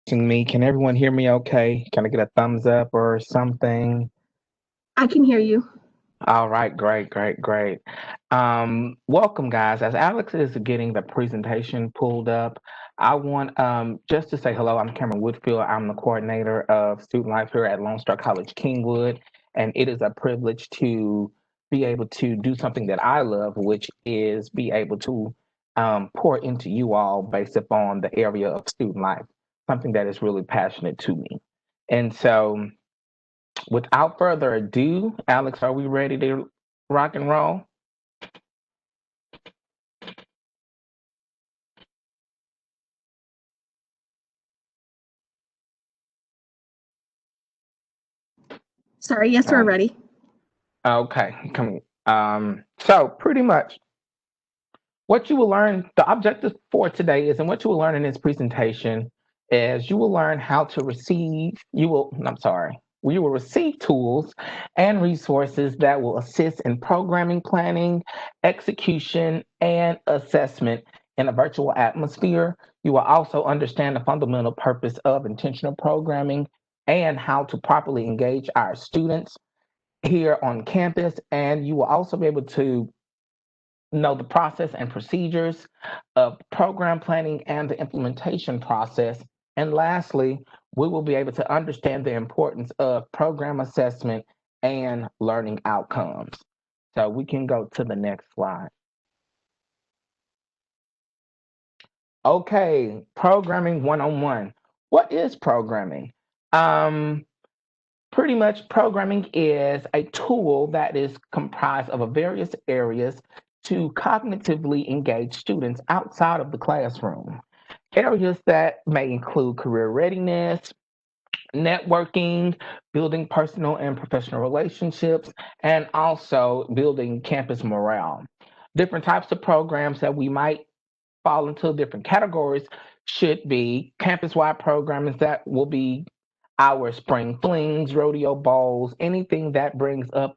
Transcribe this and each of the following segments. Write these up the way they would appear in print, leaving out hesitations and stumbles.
testing me. Can everyone hear me okay? Can I get a thumbs up or something? I can hear you. All right, great, great, great. Welcome, guys. As Alex is getting the presentation pulled up, I want just to say hello. I'm Cameron Woodfield. I'm the coordinator of student life here at Lone Star College-Kingwood, and it is a privilege to be able to do something that I love, which is be able to pour into you all based upon the area of student life, something that is really passionate to me. And so, without further ado, Alex, are we ready to rock and roll? Sorry, yes, we're Oh, ready. okay, come. So pretty much what you will learn, the objective for today is, and what you will learn in this presentation is you will learn how to receive, I'm sorry, you will receive tools and resources that will assist in programming, planning, execution, and assessment in a virtual atmosphere. You will also understand the fundamental purpose of intentional programming and how to properly engage our students here on campus. And you will also be able to know the process and procedures of program planning and the implementation process. And lastly, we will be able to understand the importance of program assessment and learning outcomes. So we can go to the next slide. Okay, programming 101. What is programming? Um, Pretty much, programming is a tool that is comprised of various areas to cognitively engage students outside of the classroom. Areas that may include career readiness, networking, building personal and professional relationships, and also building campus morale. Different types of programs that we might fall into different categories should be campus-wide programs that will be our spring flings, rodeo bowls, anything that brings out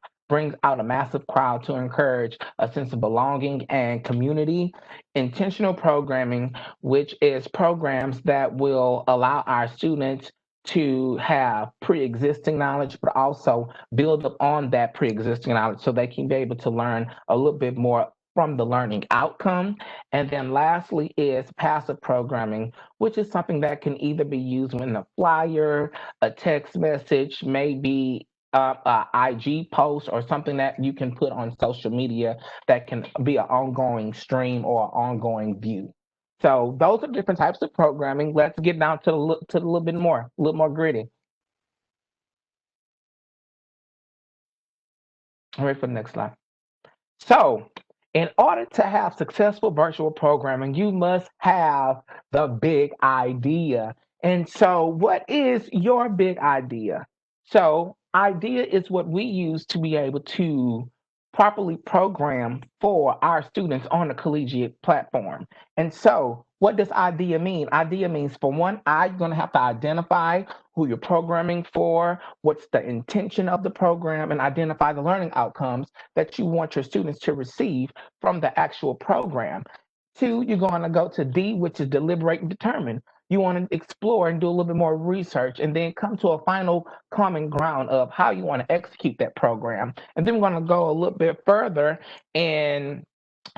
a massive crowd to encourage a sense of belonging and community. Intentional programming, which is programs that will allow our students to have pre-existing knowledge, but also build up on that pre-existing knowledge so they can be able to learn a little bit more from the learning outcome. And then lastly is passive programming, which is something that can either be used in a flyer, a text message, maybe a IG post, or something that you can put on social media that can be an ongoing stream or an ongoing view. So those are different types of programming. Let's get down to to a little bit more, a little more gritty. All right, for the next slide. So, in order to have successful virtual programming, you must have the big idea. And so, what is your big idea? So, idea is what we use to be able to properly program for our students on the collegiate platform. And so, what does idea mean? Idea means, for one, I'm going to have to identify who you're programming for, what's the intention of the program, and identify the learning outcomes that you want your students to receive from the actual program. Two, you're going to go to D, which is deliberate and determine. You want to explore and do a little bit more research and then come to a final common ground of how you want to execute that program. And then we're going to go a little bit further, and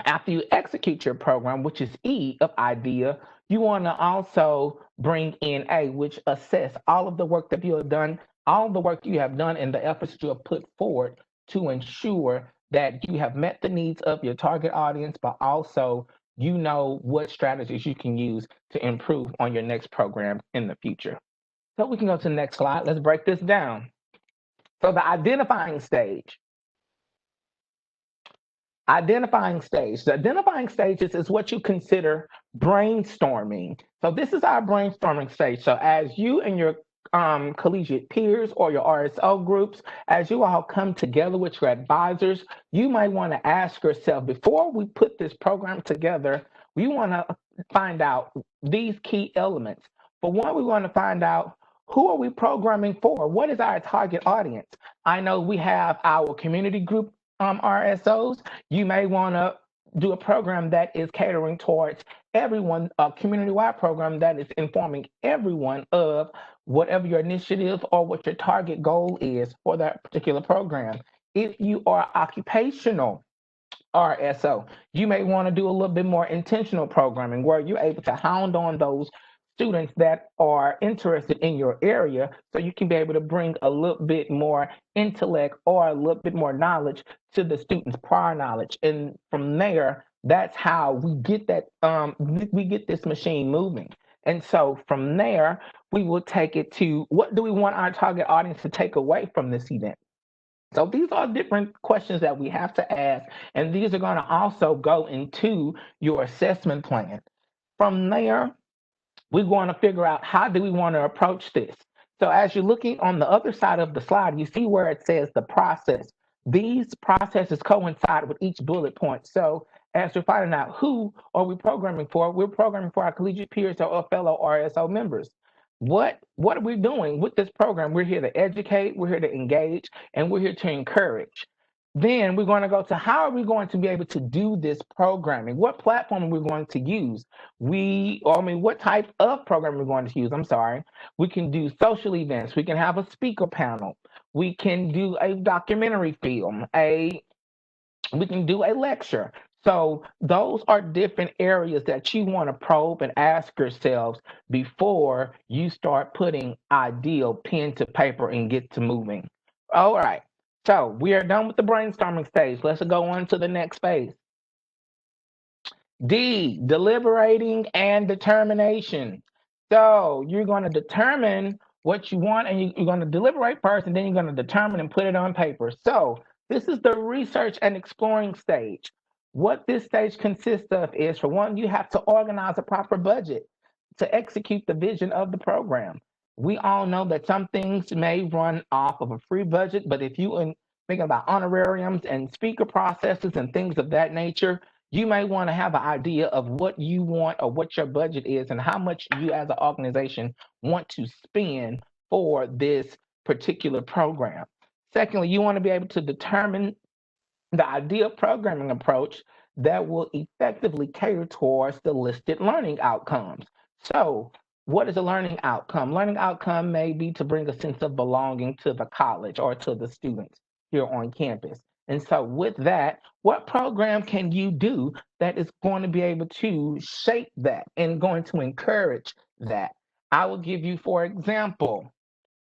after you execute your program, which is E of idea, you want to also bring in A, which assess all of the work that you have done, all the work you have done and the efforts that you have put forward to ensure that you have met the needs of your target audience, but also you know what strategies you can use to improve on your next program in the future. So we can go to the next slide. Let's break this down. So the identifying stage. Identifying stage. The identifying stages is what you consider brainstorming. So this is our brainstorming stage. So as you and your collegiate peers or your RSO groups, as you all come together with your advisors, you might want to ask yourself, before we put this program together, we want to find out these key elements. For one, we want to find out, who are we programming for? What is our target audience? I know we have our community group RSOs. You may want to do a program that is catering towards everyone, a community-wide program that is informing everyone of whatever your initiative or what your target goal is for that particular program. If you are occupational RSO, you may want to do a little bit more intentional programming where you're able to hound on those students that are interested in your area so you can be able to bring a little bit more intellect or a little bit more knowledge to the students' prior knowledge. And from there, that's how we get that we get this machine moving. And so from there, we will take it to what do we want our target audience to take away from this event? So these are different questions that we have to ask, and these are going to also go into your assessment plan. From there, we're going to figure out how do we want to approach this. So as you're looking on the other side of the slide, you see where it says the process. These processes coincide with each bullet point. So as we're finding out who are we programming for, we're programming for our collegiate peers or fellow RSO members. What are we doing with this program? We're here to educate, we're here to engage, and we're here to encourage. Then we're going to go to how are we going to be able to do this programming? What platform are we going to use? What type of program we're going to use? I'm sorry. We can do social events. We can have a speaker panel. We can do a documentary film. We can do a lecture. So those are different areas that you want to probe and ask yourselves before you start putting ideal pen to paper and get to moving. All right. So we are done with the brainstorming stage. Let's go on to the next phase. D, deliberating and determination. So you're going to determine what you want and you're going to deliberate first and then you're going to determine and put it on paper. So this is the research and exploring stage. What this stage consists of is, for one, you have to organize a proper budget to execute the vision of the program. We all know that some things may run off of a free budget, but if you think about honorariums and speaker processes and things of that nature, you may want to have an idea of what you want or what your budget is and how much you as an organization want to spend for this particular program. Secondly, you want to be able to determine the ideal programming approach that will effectively cater towards the listed learning outcomes. So, what is a learning outcome? Learning outcome may be to bring a sense of belonging to the college or to the students here on campus. And so, with that, what program can you do that is going to be able to shape that and going to encourage that? I will give you, for example,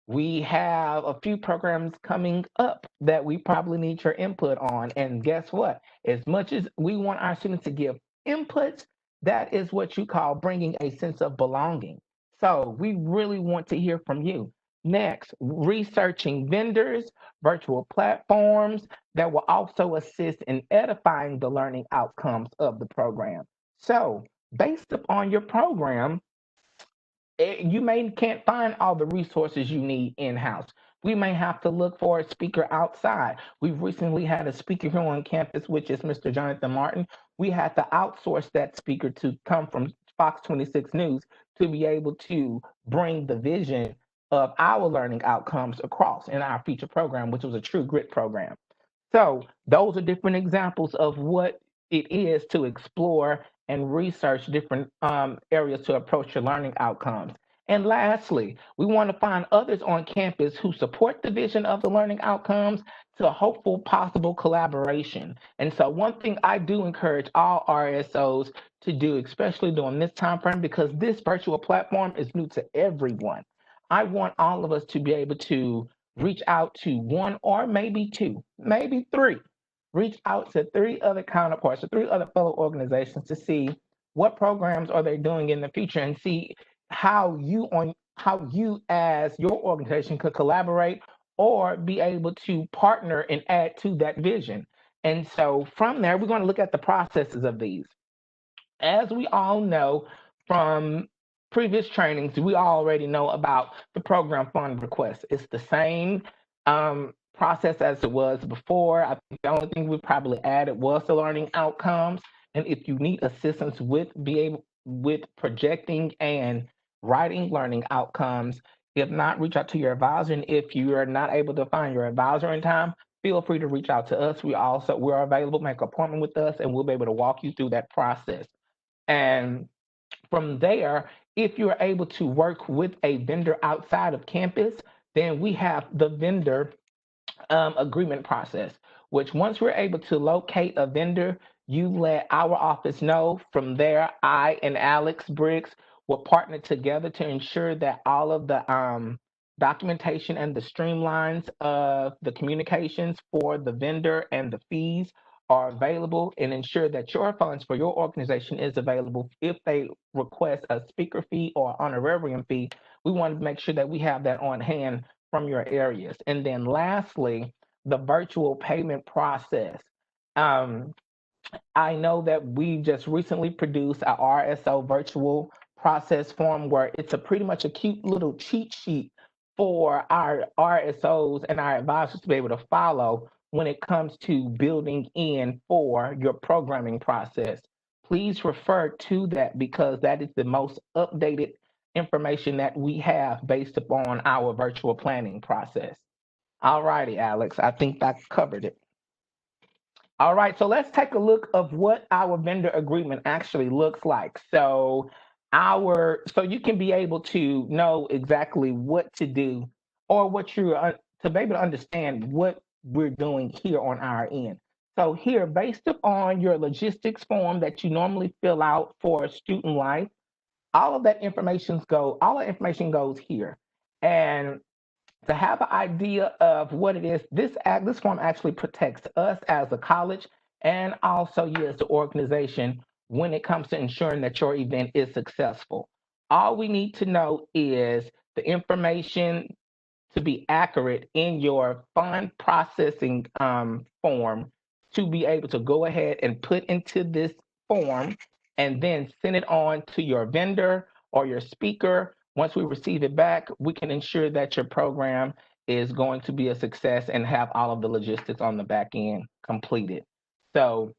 we have a few programs coming up that we probably need your input on. And guess what? As much as we want our students to give inputs, that is what you call bringing a sense of belonging. So we really want to hear from you. Next, researching vendors, virtual platforms that will also assist in edifying the learning outcomes of the program. So, based upon your program, you may can't find all the resources you need in-house. We may have to look for a speaker outside. We've recently had a speaker here on campus, which is Mr. Jonathan Martin. We had to outsource that speaker to come from Fox 26 News to be able to bring the vision of our learning outcomes across in our feature program, which was a true grit program. So those are different examples of what it is to explore and research different areas to approach your learning outcomes. And lastly, we want to find others on campus who support the vision of the learning outcomes to a hopeful possible collaboration. And so one thing I do encourage all RSOs to do, especially during this time frame, because this virtual platform is new to everyone. I want all of us to be able to reach out to one or maybe two, maybe three. Reach out to three other counterparts or three other fellow organizations to see what programs are they doing in the future and see how you as your organization could collaborate or be able to partner and add to that vision. And so from there, we're going to look at the processes of these. As we all know from previous trainings, we already know about the program fund request. It's the same process as it was before. I think the only thing we probably added was the learning outcomes. And if you need assistance with projecting and writing learning outcomes, if not, reach out to your advisor. And if you are not able to find your advisor in time, feel free to reach out to us. We're available. Make an appointment with us, and we'll be able to walk you through that process. And from there, if you're able to work with a vendor outside of campus, then we have the vendor agreement process, which once we're able to locate a vendor, you let our office know. From there, I and Alex Briggs will partner together to ensure that all of the documentation and the streamlines of the communications for the vendor and the fees are available, and ensure that your funds for your organization is available. If they request a speaker fee or honorarium fee, we want to make sure that we have that on hand from your areas. And then lastly, the virtual payment process. Um, I know that we just recently produced a RSO virtual process form where it's a pretty much a cute little cheat sheet for our RSOs and our advisors to be able to follow when it comes to building in for your programming process. Please refer to that because that is the most updated information that we have based upon our virtual planning process. All righty, Alex, I think that covered it. All right, so let's take a look of what our vendor agreement actually looks like. So you can be able to know exactly what to do, or what you're to be able to understand what we're doing here on our end. So here, based upon your logistics form that you normally fill out for student life, all the information goes here. And to have an idea of what it is, this form actually protects us as a college and also you as the organization when it comes to ensuring that your event is successful. All we need to know is the information to be accurate in your fund processing form to be able to go ahead and put into this form and then send it on to your vendor or your speaker. Once we receive it back, we can ensure that your program is going to be a success and have all of the logistics on the back end completed. So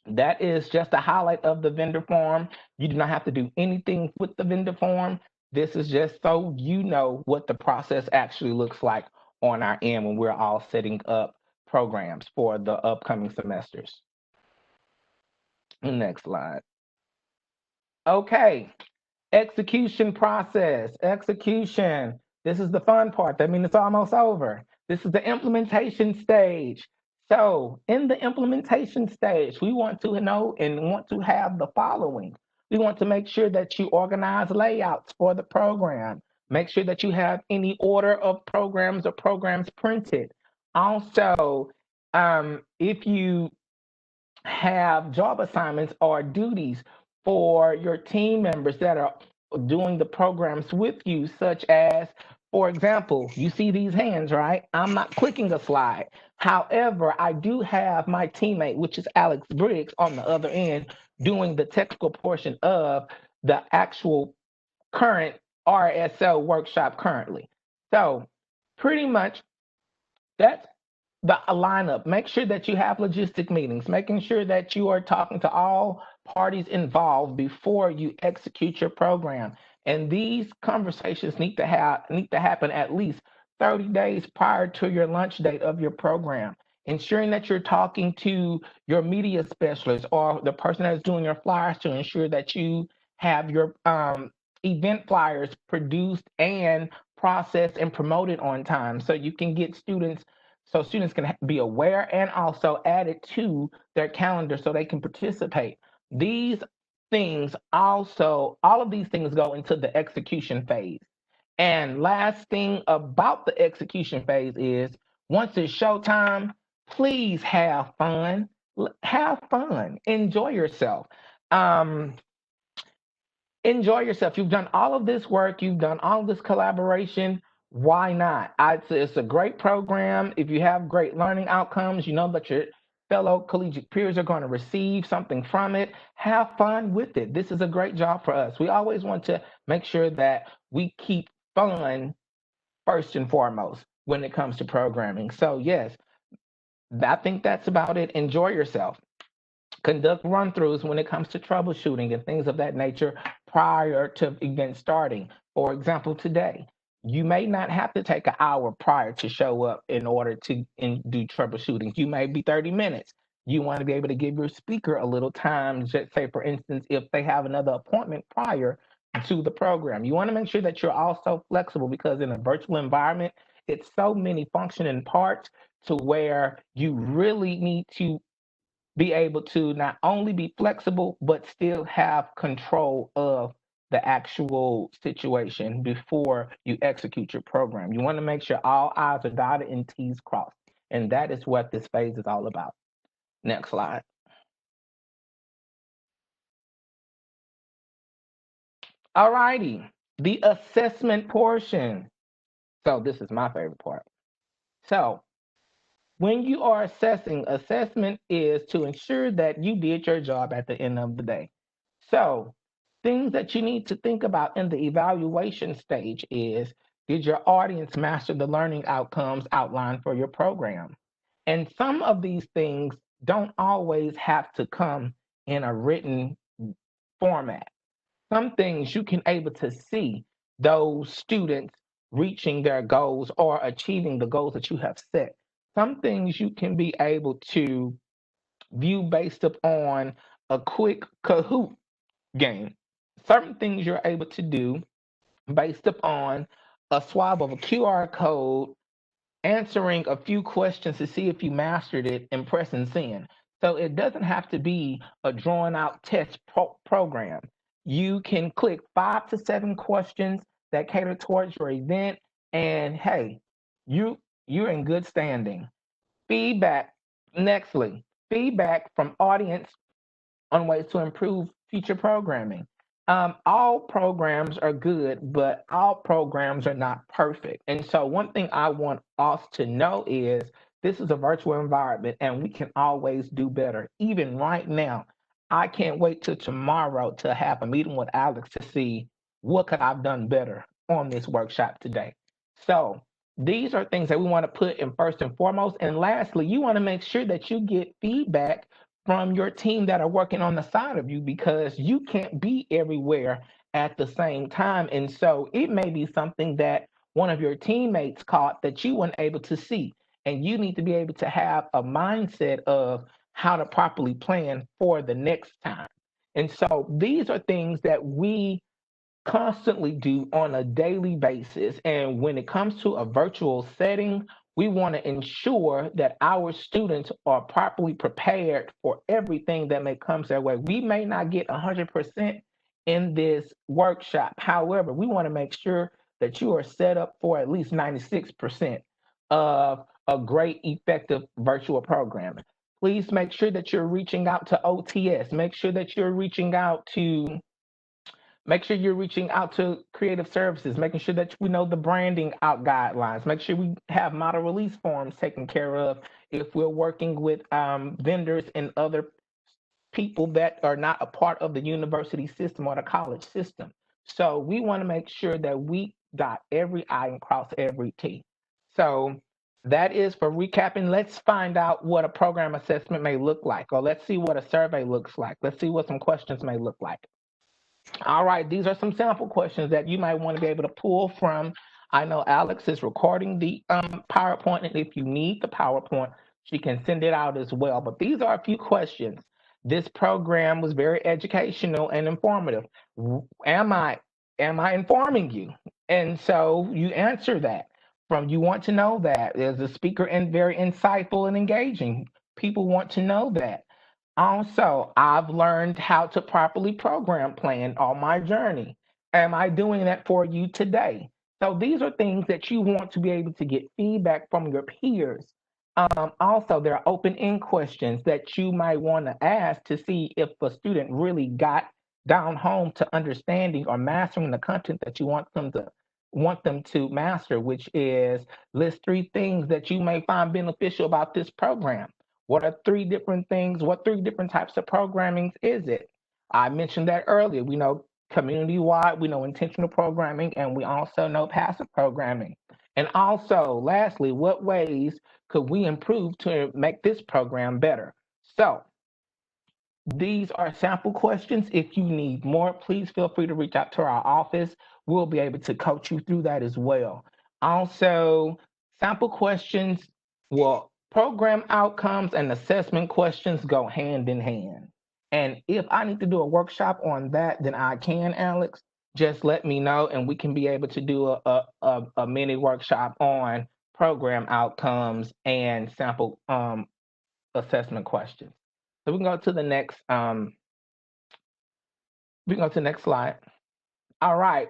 that is just a highlight of the vendor form. You do not have to do anything with the vendor form. This is just so you know what the process actually looks like on our end when we're all setting up programs for the upcoming semesters. Next slide. Okay, execution process. Execution. This is the fun part. That means it's almost over. This is the implementation stage. So, in the implementation stage, we want to know and want to have the following. We want to make sure that you organize layouts for the program. Make sure that you have any order of programs or programs printed. Also, if you have job assignments or duties for your team members that are doing the programs with you, such as, for example, you see these hands, right? I'm not clicking a slide. However, I do have my teammate, which is Alex Briggs, on the other end doing the technical portion of the actual current RSL workshop currently. So, pretty much that's the lineup. Make sure that you have logistic meetings, making sure that you are talking to all parties involved before you execute your program. And these conversations need to happen at least 30 days prior to your launch date of your program. Ensuring that you're talking to your media specialist or the person that's doing your flyers to ensure that you have your event flyers produced and processed and promoted on time so you can get students so students can be aware and also add it to their calendar so they can participate. These things also, all of these things go into the execution phase. And last thing about the execution phase is once it's showtime, please have fun. Have fun. Enjoy yourself. Um, enjoy yourself. You've done all of this work, you've done all of this collaboration. Why not? I'd say it's a great program. If you have great learning outcomes, you know that your fellow collegiate peers are going to receive something from it. Have fun with it. This is a great job for us. We always want to make sure that we keep fun first and foremost when it comes to programming. So, yes, I think that's about it. Enjoy yourself. Conduct run throughs when it comes to troubleshooting and things of that nature prior to event starting. For example, today, You may not have to take an hour prior to show up in order to do troubleshooting. You may be 30 minutes. You want to be able to give your speaker a little time, just say, for instance, if they have another appointment prior to the program. You want to make sure that you're also flexible because in a virtual environment, it's so many functioning parts to where you really need to be able to not only be flexible, but still have control of the actual situation before you execute your program. You want to make sure all I's are dotted and T's crossed. And that is what this phase is all about. Next slide. All righty. The assessment portion. So this is my favorite part. So when you are assessing, assessment is to ensure that you did your job at the end of the day. So, things that you need to think about in the evaluation stage is, did your audience master the learning outcomes outlined for your program? And some of these things don't always have to come in a written format. Some things you can able to see those students reaching their goals or achieving the goals that you have set. Some things you can be able to view based upon a quick Kahoot game. Certain things you're able to do based upon a swab of a QR code, answering a few questions to see if you mastered it, and pressing send. So it doesn't have to be a drawn out test program. You can click 5 to 7 questions that cater towards your event, and hey, you're in good standing. Feedback, nextly, feedback from audience on ways to improve future programming. All programs are good, but all programs are not perfect. And so, one thing I want us to know is this is a virtual environment and we can always do better. Even right now, I can't wait till tomorrow to have a meeting with Alex to see what could I've done better on this workshop today. So, these are things that we want to put in first and foremost. And lastly, you want to make sure that you get feedback from your team that are working on the side of you because you can't be everywhere at the same time. And so it may be something that one of your teammates caught that you weren't able to see. And you need to be able to have a mindset of how to properly plan for the next time. And so these are things that we constantly do on a daily basis. And when it comes to a virtual setting, we want to ensure that our students are properly prepared for everything that may come their way. We may not get 100% in this workshop. However, we want to make sure that you are set up for at least 96% of a great, effective virtual program. Please make sure that you're reaching out to OTS. Make sure you're reaching out to creative services, making sure that we know the branding out guidelines. Make sure we have model release forms taken care of if we're working with vendors and other people that are not a part of the university system or the college system. So we want to make sure that we dot every I and cross every T. So that is for recapping. Let's find out what a program assessment may look like, or let's see what a survey looks like. Let's see what some questions may look like. All right, these are some sample questions that you might want to be able to pull from. I know Alex is recording the PowerPoint, and if you need the PowerPoint, she can send it out as well. But these are a few questions. This program was very educational and informative. Am I informing you? And so you answer that. From you want to know that. Is the speaker and very insightful and engaging? People want to know that. Also, I've learned how to properly program plan on my journey. Am I doing that for you today? So these are things that you want to be able to get feedback from your peers. Also, there are open-end questions that you might want to ask to see if a student really got down home to understanding or mastering the content that you want them to master, which is list 3 things that you may find beneficial about this program. What are 3 different things? What 3 different types of programming is it? I mentioned that earlier. We know community wide, we know intentional programming, and we also know passive programming. And also, lastly, what ways could we improve to make this program better? So, These are sample questions. If you need more, please feel free to reach out to our office. We'll be able to coach you through that as well. Also, sample questions, well, program outcomes and assessment questions go hand in hand. And if I need to do a workshop on that, then I can, Alex. Just let me know, and we can be able to do a mini workshop on program outcomes and sample assessment questions. So we can go to the next slide. All right.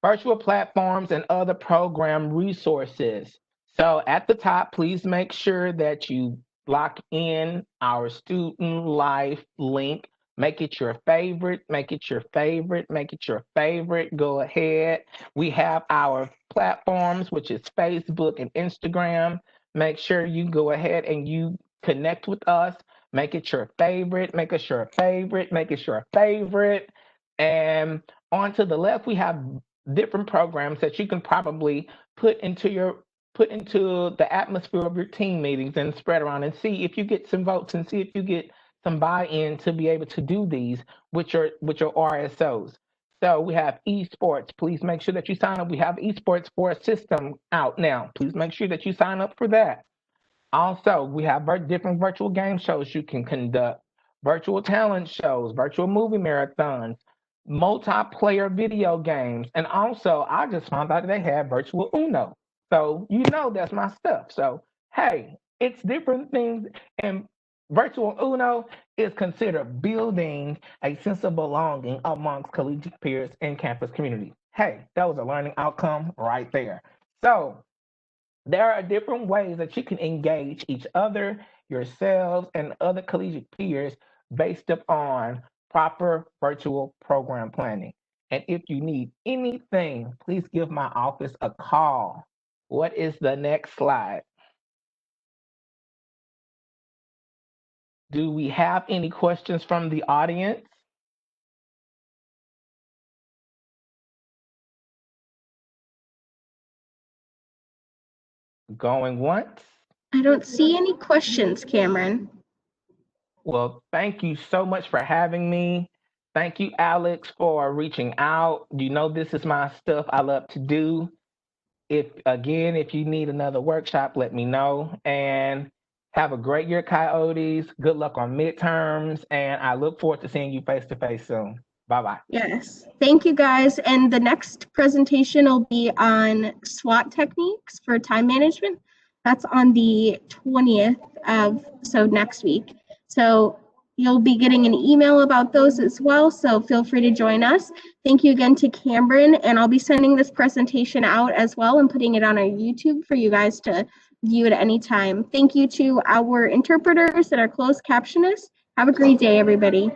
Virtual platforms and other program resources. So at the top, please make sure that you lock in our student life link. Make it your favorite, make it your favorite, make it your favorite. Go ahead. We have our platforms, which is Facebook and Instagram. Make sure you go ahead and you connect with us. Make it your favorite, make it your favorite, make it your favorite. And on to the left, we have different programs that you can probably put into the atmosphere of your team meetings and spread around and see if you get some votes and see if you get some buy-in to be able to do these with your RSOs. So we have esports. Please make sure that you sign up. We have esports for a system out now. Please make sure that you sign up for that. Also, we have different virtual game shows you can conduct, virtual talent shows, virtual movie marathons, multiplayer video games, and also I just found out they had virtual Uno. So that's my stuff. So hey, it's different things, and virtual Uno is considered building a sense of belonging amongst collegiate peers and campus community. Hey, that was a learning outcome right there. So there are different ways that you can engage each other, yourselves, and other collegiate peers based upon proper virtual program planning. And if you need anything, please give my office a call. What is the next slide? Do we have any questions from the audience? Going once? I don't see any questions, Cameron. Well, thank you so much for having me. Thank you, Alex, for reaching out. This is my stuff I love to do. If you need another workshop, let me know. And have a great year, Coyotes. Good luck on midterms. And I look forward to seeing you face to face soon. Bye-bye. Yes. Thank you, guys. And the next presentation will be on SWOT techniques for time management. That's on the 20th so next week. So you'll be getting an email about those as well. So feel free to join us. Thank you again to Cameron. And I'll be sending this presentation out as well and putting it on our YouTube for you guys to view at any time. Thank you to our interpreters and our closed captionists. Have a great day, everybody.